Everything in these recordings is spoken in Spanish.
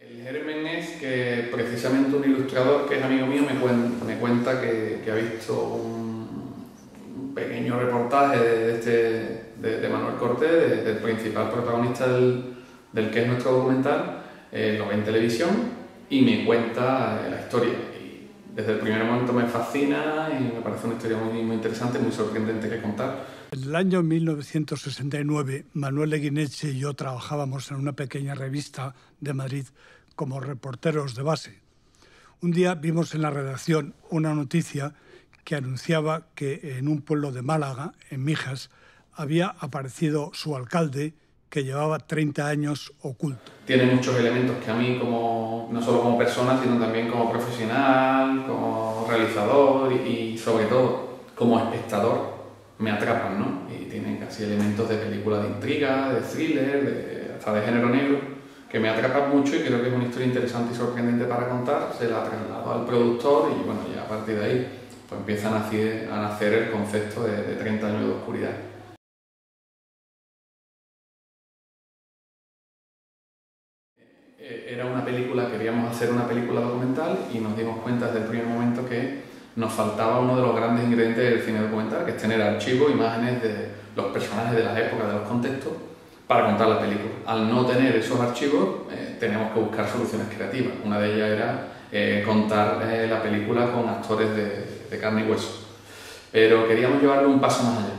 El germen es que precisamente un ilustrador que es amigo mío me cuenta que ha visto un pequeño reportaje de Manuel Cortés, del principal protagonista del que es nuestro documental, lo ve en televisión y me cuenta la historia. Y desde el primer momento me fascina y me parece una historia muy interesante, muy sorprendente que contar. En el año 1969, Manuel Eguineche y yo trabajábamos en una pequeña revista de Madrid como reporteros de base. Un día vimos en la redacción una noticia que anunciaba que en un pueblo de Málaga, en Mijas, había aparecido su alcalde, que llevaba 30 años oculto. Tiene muchos elementos que a mí, no solo como persona, sino también como profesional, como realizador y sobre todo como espectador, me atrapan, ¿no? Y tienen casi elementos de película de intriga, de thriller, hasta de género negro, que me atrapan mucho y creo que es una historia interesante y sorprendente para contar. Se la traslado al productor y bueno, ya a partir de ahí pues empieza a nacer el concepto de 30 años de oscuridad. Era una película, queríamos hacer una película documental y nos dimos cuenta desde el primer momento que nos faltaba uno de los grandes ingredientes del cine documental, que es tener archivos, imágenes de los personajes de las épocas, de los contextos, para contar la película. Al no tener esos archivos, tenemos que buscar soluciones creativas. Una de ellas era contar la película con actores de carne y hueso. Pero queríamos llevarlo un paso más allá.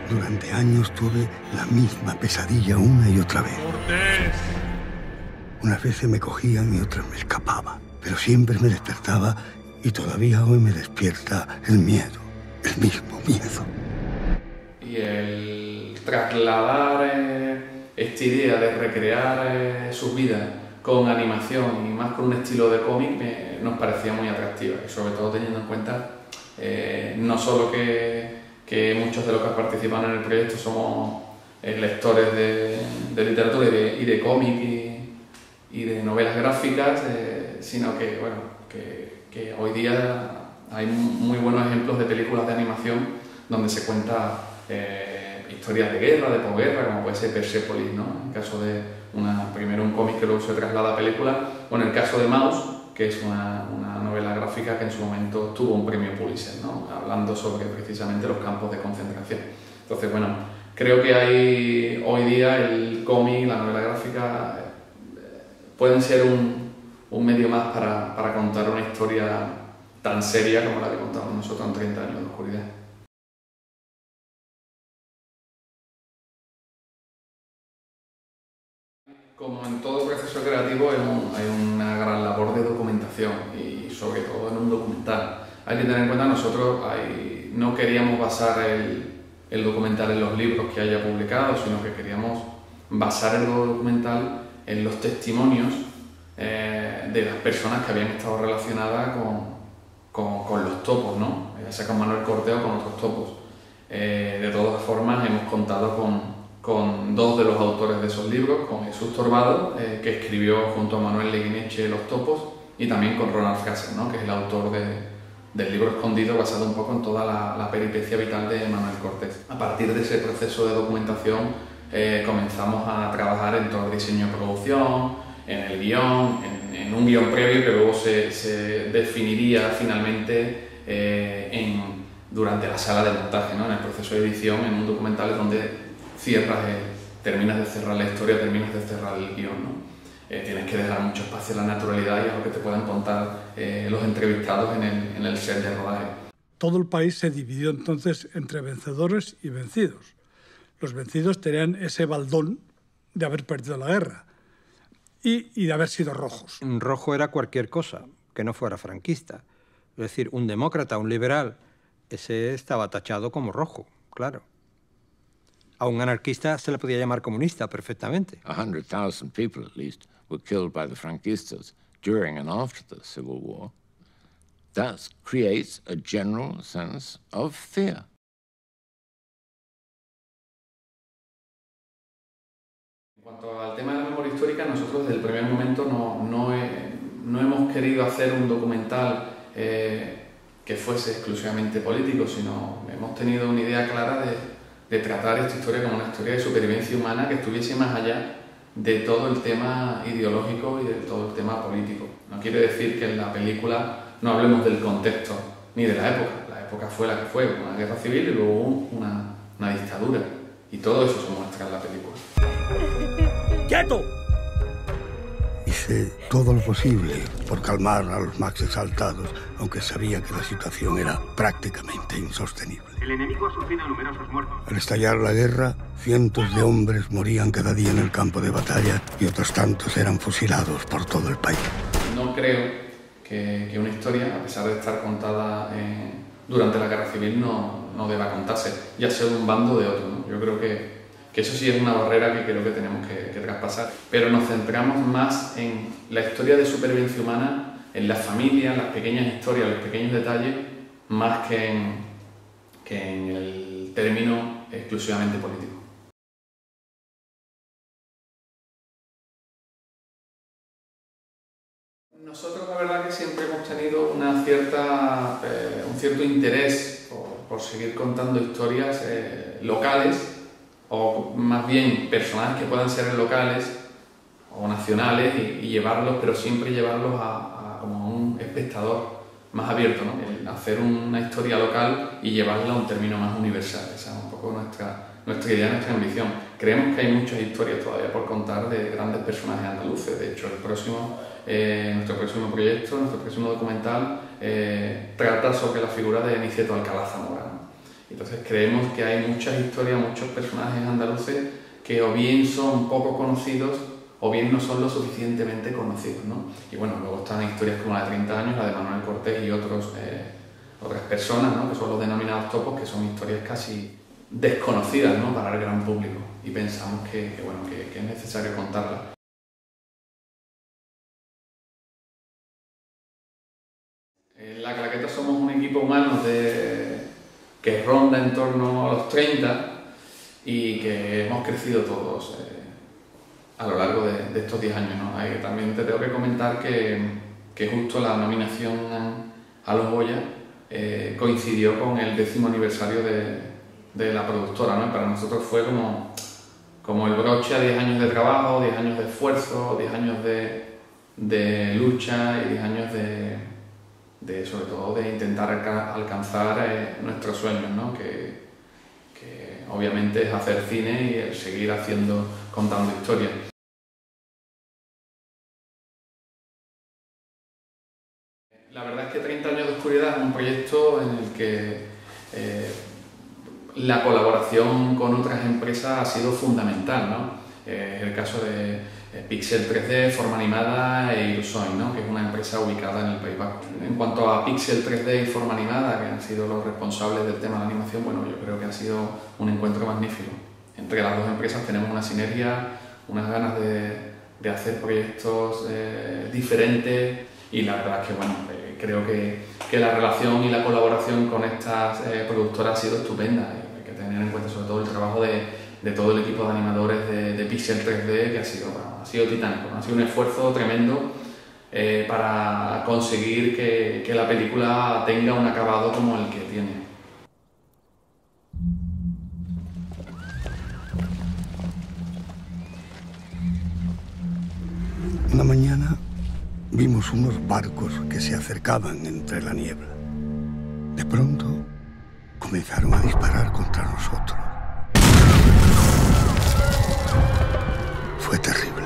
Durante años tuve la misma pesadilla una y otra vez. Unas veces me cogían y otras me escapaba, pero siempre me despertaba y todavía hoy me despierta el miedo, el mismo miedo. Y el trasladar esta idea de recrear sus vidas con animación y más con un estilo de cómic nos parecía muy atractiva, y sobre todo teniendo en cuenta no solo que muchos de los que participan en el proyecto somos lectores de literatura y de cómic y de novelas gráficas, sino que, bueno, que hoy día hay muy buenos ejemplos de películas de animación donde se cuenta historias de guerra, de posguerra, como puede ser Persepolis, ¿no? En el caso de primero un cómic que luego se traslada a película, o en el caso de Maus, que es una novela gráfica que en su momento tuvo un premio Pulitzer, ¿no? Hablando sobre precisamente los campos de concentración. Entonces, bueno, creo que hoy día el cómic, la novela gráfica, pueden ser un medio más para contar una historia tan seria como la que contamos nosotros en 30 años de oscuridad. Como en todo proceso creativo hay una gran labor de documentación y sobre todo en un documental. Hay que tener en cuenta nosotros no queríamos basar el documental en los libros que haya publicado, sino que queríamos basar el documental en los testimonios de las personas que habían estado relacionadas con los topos, ¿no? Ya sea con Manuel Cortés o con otros topos. De todas formas hemos contado con dos de los autores de esos libros, con Jesús Torbado, que escribió junto a Manuel Eguineche Los topos, y también con Ronald Fraser, ¿no? Que es el autor del libro Escondido, basado un poco en toda la peripecia vital de Manuel Cortés. A partir de ese proceso de documentación comenzamos a trabajar en todo el diseño de producción, en el guión, en un guión previo que luego se definiría finalmente durante la sala de montaje, ¿no? En el proceso de edición, en un documental donde terminas de cerrar la historia, terminas de cerrar el guión, ¿no? Tienes que dejar mucho espacio a la naturalidad y a lo que te puedan contar los entrevistados en el set de rodaje. Todo el país se dividió entonces entre vencedores y vencidos. Los vencidos tenían ese baldón de haber perdido la guerra y de haber sido rojos. Un rojo era cualquier cosa que no fuera franquista. Es decir, un demócrata, un liberal, ese estaba tachado como rojo, claro. A un anarquista se le podía llamar comunista perfectamente. 100,000 people, at least, were killed by the Franquistas during and after the Civil War. That creates a general sense of fear. En cuanto al tema de la memoria memoria histórica, nosotros desde el primer momento no hemos querido hacer un documental que fuese exclusivamente político, sino hemos tenido una idea clara de tratar esta historia como una historia de supervivencia humana que estuviese más allá de todo el tema ideológico y de todo el tema político. No quiere decir que en la película no hablemos del contexto ni de la época. La época fue la que fue, una guerra civil y luego una dictadura. Y todo eso se muestra en la película. ¡Quieto! Hice todo lo posible por calmar a los más exaltados, aunque sabía que la situación era prácticamente insostenible. El enemigo ha sufrido numerosos muertos. Al estallar la guerra, cientos de hombres morían cada día en el campo de batalla y otros tantos eran fusilados por todo el país. No creo que una historia, a pesar de estar contada durante la guerra civil, no deba contarse, ya sea de un bando o de otro, ¿no? Yo creo que eso sí es una barrera que creo que tenemos que traspasar. Pero nos centramos más en la historia de supervivencia humana, en las familias, las pequeñas historias, los pequeños detalles, más que en el término exclusivamente político. Nosotros la verdad que siempre hemos tenido un cierto interés por seguir contando historias locales, o más bien personajes que puedan ser locales o nacionales y llevarlos, pero siempre llevarlos a como un espectador más abierto, ¿no? El hacer una historia local y llevarla a un término más universal. Esa es un poco nuestra idea, nuestra ambición. Creemos que hay muchas historias todavía por contar de grandes personajes andaluces. De hecho, nuestro próximo proyecto, nuestro próximo documental, trata sobre la figura de Niceto Alcalá Zamora, ¿no? Entonces creemos que hay muchas historias, muchos personajes andaluces que o bien son poco conocidos o bien no son lo suficientemente conocidos, ¿no? Y bueno, luego están historias como la de 30 años, la de Manuel Cortés y otras personas, ¿no? Que son los denominados topos, que son historias casi desconocidas, ¿no? Para el gran público, y pensamos que es necesario contarlas. En La Claqueta somos un equipo humano que ronda en torno a los 30 y que hemos crecido todos a lo largo de estos 10 años, ¿no? También te tengo que comentar que justo la nominación a los Goya coincidió con el 10º aniversario de la productora, ¿no? Para nosotros fue como el broche a 10 años de trabajo, 10 años de esfuerzo, 10 años de lucha y 10 años sobre todo de intentar alcanzar nuestros sueños, ¿no? Que obviamente es hacer cine y el seguir contando historias. La verdad es que 30 años de oscuridad es un proyecto en el que la colaboración con otras empresas ha sido fundamental, ¿no? Es el caso de Pixel 3D, Forma Animada e Irusoin, ¿no? Que es una empresa ubicada en el País Vasco. En cuanto a Pixel 3D y Forma Animada, que han sido los responsables del tema de la animación, bueno, yo creo que ha sido un encuentro magnífico. Entre las dos empresas tenemos una sinergia, unas ganas de hacer proyectos diferentes, y la verdad es que, bueno, creo que la relación y la colaboración con estas productoras ha sido estupenda. Hay que tener en cuenta sobre todo el trabajo de todo el equipo de animadores de Pixel 3D, que ha sido titánico, ¿no? Ha sido un esfuerzo tremendo para conseguir que la película tenga un acabado como el que tiene. Una mañana vimos unos barcos que se acercaban entre la niebla. De pronto comenzaron a disparar contra nosotros. Fue terrible.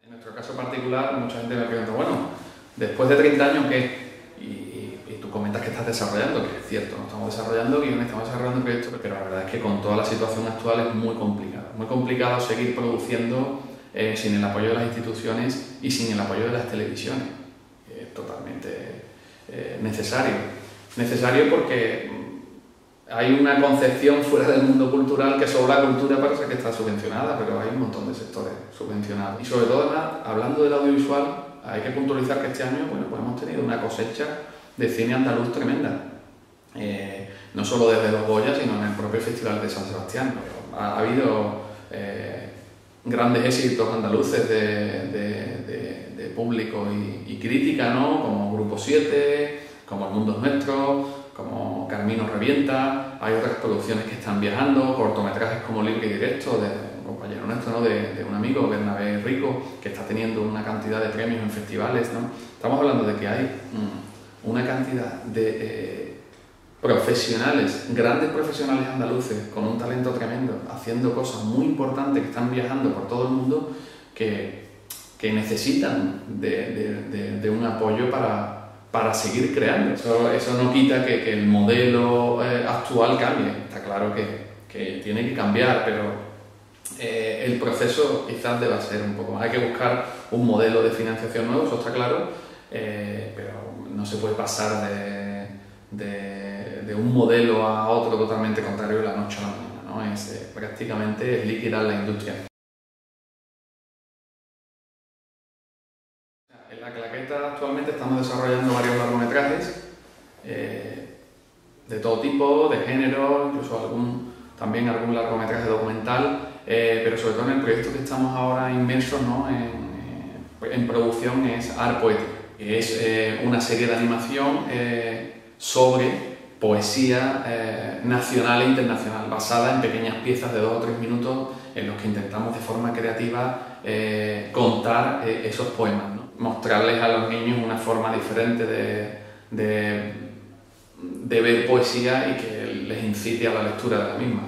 En nuestro caso particular, mucha gente me pregunta, bueno, después de 30 años, ¿qué? Y tú comentas que estás desarrollando, que es cierto, no estamos desarrollando guiones, estamos desarrollando proyectos, pero la verdad es que con toda la situación actual es muy complicado seguir produciendo sin el apoyo de las instituciones y sin el apoyo de las televisiones. Es totalmente necesario porque Hay una concepción fuera del mundo cultural que solo la cultura parece que está subvencionada, pero hay un montón de sectores subvencionados. Y sobre todo, además, hablando del audiovisual, hay que puntualizar que este año, bueno, pues hemos tenido una cosecha de cine andaluz tremenda. No solo desde los Goya, sino en el propio Festival de San Sebastián. Ha habido grandes éxitos andaluces de público y crítica, ¿no? Como Grupo 7, como El Mundo es Nuestro, como Carmino Revienta. Hay otras producciones que están viajando, cortometrajes como Libre y Directo, de un compañero nuestro, ¿no? de un amigo, Bernabé Rico, que está teniendo una cantidad de premios en festivales, ¿no? Estamos hablando de que hay una cantidad de profesionales, grandes profesionales andaluces, con un talento tremendo, haciendo cosas muy importantes, que están viajando por todo el mundo, que necesitan de un apoyo para seguir creando. Eso no quita que el modelo actual cambie. Está claro que tiene que cambiar, pero el proceso quizás deba ser un poco más. Hay que buscar un modelo de financiación nuevo, eso está claro, pero no se puede pasar de un modelo a otro totalmente contrario de la noche a la mañana, ¿no? Prácticamente es liquidar la industria. En La Claqueta actualmente estamos desarrollando varios largometrajes de todo tipo, de género, incluso también algún largometraje documental, pero sobre todo en el proyecto que estamos ahora inmersos, ¿no? en producción es Art Poético. Es una serie de animación sobre poesía nacional e internacional, basada en pequeñas piezas de 2 o 3 minutos en los que intentamos de forma creativa contar esos poemas, ¿no? Mostrarles a los niños una forma diferente de ver poesía y que les incite a la lectura de la misma.